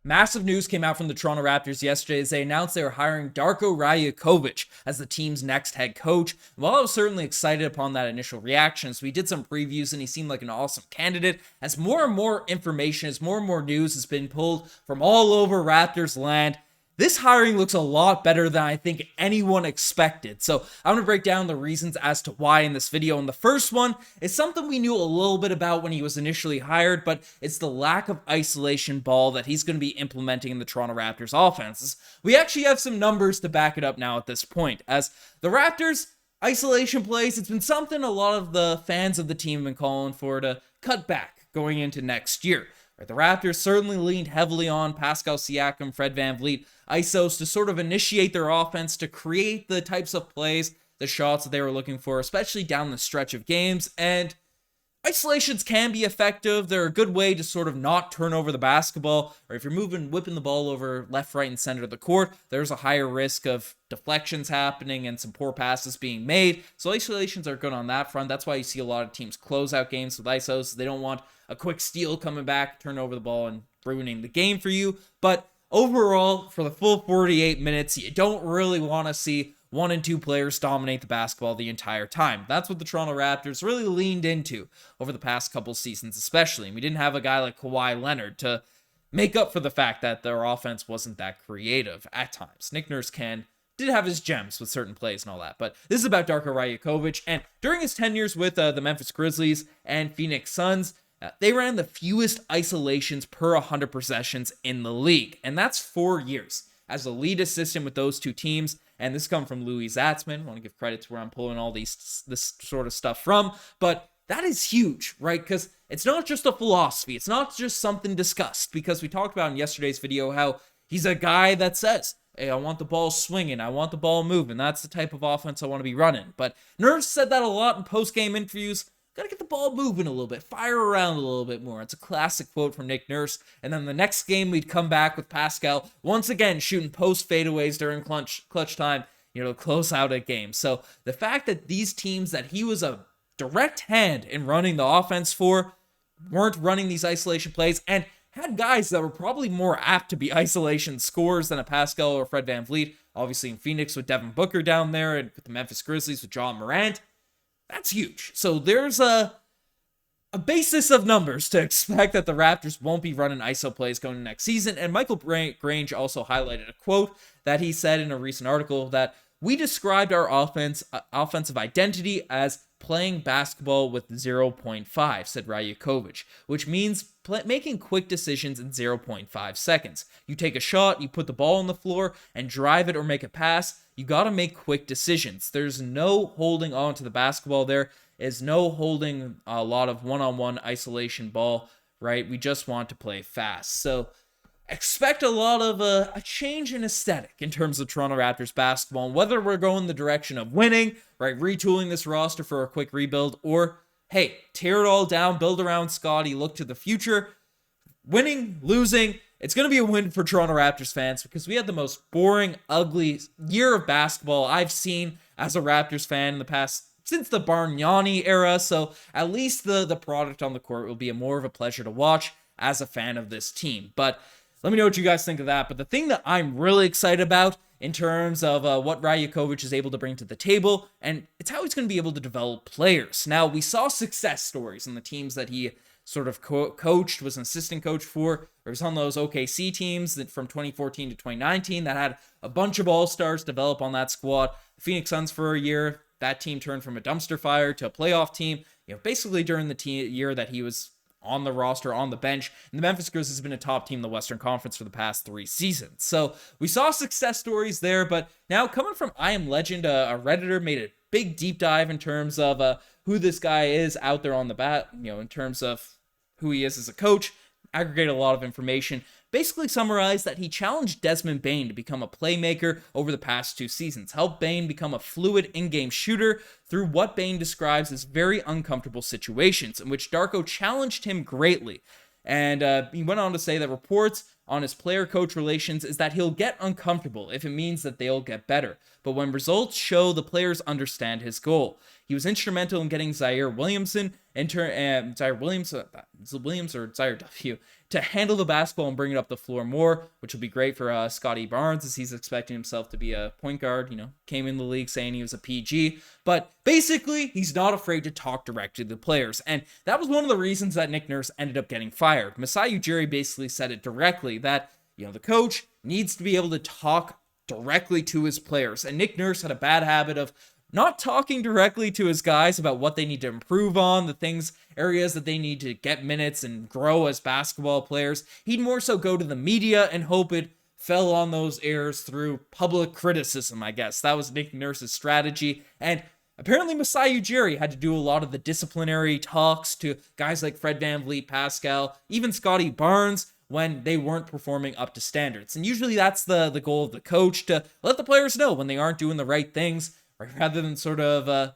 Massive news came out from the Toronto Raptors yesterday as they announced they were hiring Darko Rajakovic as the team's next head coach. While I was certainly excited upon that initial reaction, so we did some previews and he seemed like an awesome candidate, as more and more information, as more and more news has been pulled from all over Raptors land, this hiring looks a lot better than I think anyone expected. So I'm going to break down the reasons as to why in this video. And the first one is something we knew a little bit about when he was initially hired, but it's the lack of isolation ball that he's going to be implementing in the Toronto Raptors offenses. We actually have some numbers to back it up now at this point, as the Raptors isolation plays, it's been something a lot of the fans of the team have been calling for to cut back going into next year. The Raptors certainly leaned heavily on Pascal Siakam, Fred VanVleet, ISOs to sort of initiate their offense, to create the types of plays, the shots that they were looking for, especially down the stretch of games. And isolations can be effective. They're a good way to sort of not turn over the basketball, or if you're whipping the ball over left, right, and center of the court, there's a higher risk of deflections happening and some poor passes being made. So isolations are good on that front. That's why you see a lot of teams close out games with ISOs. They don't want a quick steal coming back, turn over the ball, and ruining the game for you. But overall, for the full 48 minutes, you don't really want to see one and two players dominate the basketball the entire time. That's what the Toronto Raptors really leaned into over the past couple seasons, especially. And we didn't have a guy like Kawhi Leonard to make up for the fact that their offense wasn't that creative at times. Nick Nurse did have his gems with certain plays and all that, but this is about Darko Rajakovic. And during his tenures with the Memphis Grizzlies and Phoenix Suns, they ran the fewest isolations per 100 possessions in the league, and that's 4 years as a lead assistant with those two teams. And this comes from Louis Zatzman. I want to give credit to where I'm pulling all this sort of stuff from, but that is huge, right? Because it's not just a philosophy. It's not just something discussed, because we talked about in yesterday's video how he's a guy that says, hey, I want the ball swinging. I want the ball moving. That's the type of offense I want to be running. But Nurse said that a lot in post-game interviews. Got to get the ball moving a little bit, fire around a little bit more. It's a classic quote from Nick Nurse. And then the next game, we'd come back with Pascal once again shooting post fadeaways during clutch time, to close out a game. So the fact that these teams that he was a direct hand in running the offense for weren't running these isolation plays and had guys that were probably more apt to be isolation scorers than a Pascal or Fred VanVleet. Obviously in Phoenix with Devin Booker down there, and with the Memphis Grizzlies with John Morant. That's huge. So there's a basis of numbers to expect that the Raptors won't be running ISO plays going into next season. And Michael Grange also highlighted a quote that he said in a recent article that we described our offensive identity as playing basketball with 0.5, said Rajakovic, which means making quick decisions in 0.5 seconds. You take a shot, you put the ball on the floor and drive it or make a pass. You got to make quick decisions. There's no holding on to the basketball. There is no holding a lot of one-on-one isolation ball, right? We just want to play fast. So expect a lot of a change in aesthetic in terms of Toronto Raptors basketball, and whether we're going the direction of winning, right, retooling this roster for a quick rebuild, or hey, tear it all down, build around Scotty, look to the future. Winning, losing, it's going to be a win for Toronto Raptors fans, because we had the most boring, ugly year of basketball I've seen as a Raptors fan in the past, since the Bargnani era. So at least the product on the court will be more of a pleasure to watch as a fan of this team. But let me know what you guys think of that. But the thing that I'm really excited about in terms of what Rajakovic is able to bring to the table, and it's how he's going to be able to develop players. Now, we saw success stories in the teams that he sort of coached, was an assistant coach for, or was on those OKC teams that from 2014 to 2019 that had a bunch of all-stars develop on that squad. The Phoenix Suns for a year, that team turned from a dumpster fire to a playoff team, basically during the year that he was on the roster, on the bench. And the Memphis Grizzlies has been a top team in the Western Conference for the past 3 seasons. So we saw success stories there, but now coming from I Am Legend, a Redditor made a big deep dive in terms of who this guy is out there on the bat, in terms of who he is as a coach, aggregate a lot of information, basically summarized that he challenged Desmond Bane to become a playmaker over the past 2 seasons, helped Bane become a fluid in-game shooter through what Bane describes as very uncomfortable situations, in which Darko challenged him greatly. And he went on to say that reports on his player-coach relations is that he'll get uncomfortable if it means that they'll get better. But when results show the players understand his goal, he was instrumental in getting Zaire Williamson, Zaire Williams, Williams or Zaire W, to handle the basketball and bring it up the floor more, which will be great for Scotty Barnes, as he's expecting himself to be a point guard. Came in the league saying he was a PG, but basically he's not afraid to talk directly to the players, and that was one of the reasons that Nick Nurse ended up getting fired. Masai Ujiri basically said it directly that the coach needs to be able to talk directly to his players, and Nick Nurse had a bad habit of not talking directly to his guys about what they need to improve on, areas that they need to get minutes and grow as basketball players. He'd more so go to the media and hope it fell on those ears through public criticism, I guess. That was Nick Nurse's strategy, and apparently Masai Ujiri had to do a lot of the disciplinary talks to guys like Fred VanVleet, Pascal, even Scotty Barnes, when they weren't performing up to standards. And usually that's the goal of the coach, to let the players know when they aren't doing the right things, right? Rather than sort of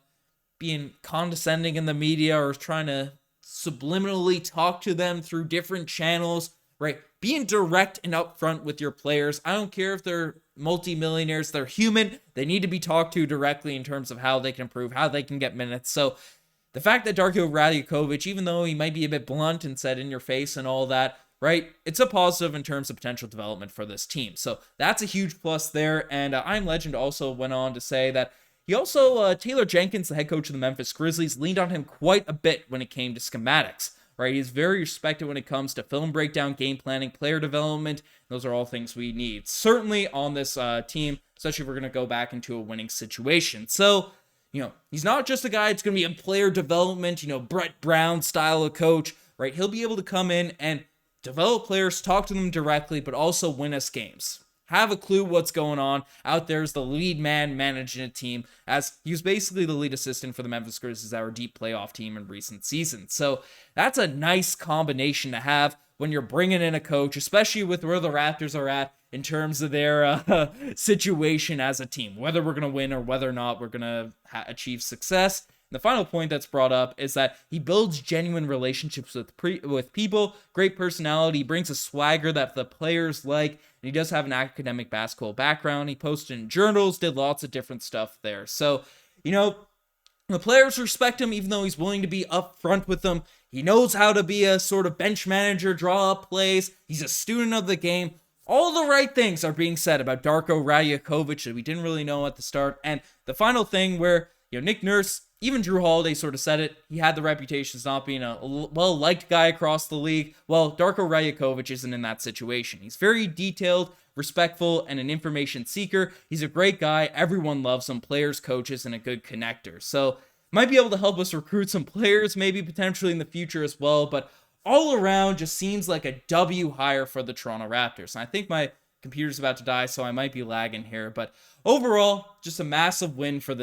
being condescending in the media or trying to subliminally talk to them through different channels, right? Being direct and upfront with your players. I don't care if they're multimillionaires, they're human. They need to be talked to directly in terms of how they can improve, how they can get minutes. So the fact that Darko Rajakovic, even though he might be a bit blunt and said in your face and all that, right, it's a positive in terms of potential development for this team. So that's a huge plus there. And I'm Legend also went on to say that he also, Taylor Jenkins, the head coach of the Memphis Grizzlies, leaned on him quite a bit when it came to schematics, right? He's very respected when it comes to film breakdown, game planning, player development. Those are all things we need, certainly on this team, especially if we're going to go back into a winning situation. So, he's not just a guy that's going to be a player development, Brett Brown style of coach, right? He'll be able to come in and develop players, talk to them directly, but also win us games. Have a clue what's going on out there as the lead man managing a team, as he was basically the lead assistant for the Memphis Grizzlies, our deep playoff team in recent seasons. So that's a nice combination to have when you're bringing in a coach, especially with where the Raptors are at in terms of their situation as a team, whether we're going to win or whether or not we're going to achieve success. The final point that's brought up is that he builds genuine relationships with people, great personality, brings a swagger that the players like, and he does have an academic basketball background. He posted in journals, did lots of different stuff there. So, the players respect him, even though he's willing to be upfront with them. He knows how to be a sort of bench manager, draw up plays. He's a student of the game. All the right things are being said about Darko Rajakovic that we didn't really know at the start. And the final thing where, Nick Nurse, even Drew Holiday sort of said it. He had the reputation as not being a well-liked guy across the league. Well, Darko Rajakovic isn't in that situation. He's very detailed, respectful, and an information seeker. He's a great guy. Everyone loves him, players, coaches, and a good connector. So, might be able to help us recruit some players, maybe potentially in the future as well. But all around, just seems like a W hire for the Toronto Raptors. And I think my computer's about to die, so I might be lagging here. But overall, just a massive win for the